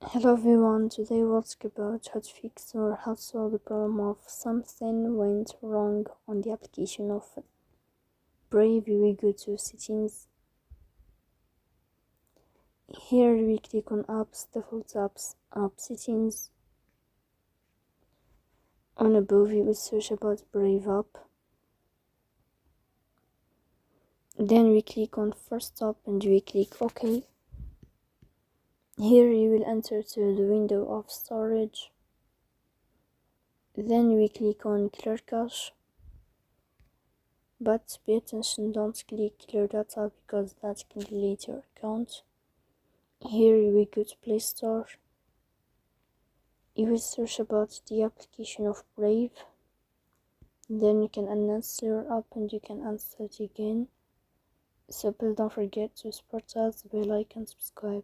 Hello everyone, today we'll talk about how to fix or how to solve the problem of something went wrong on the application of Brave. We go to settings. Here we click on apps, default apps, app settings. On above we will search about Brave app. Then we click on first app and we click OK. Here you will enter to the window of storage. Then we click on clear cache. But pay attention, don't click clear data because that can delete your account. Here we go to Play Store. You will search about the application of Brave. Then you can uninstall your app and you can install it again. So please don't forget to support us, bell icon, subscribe.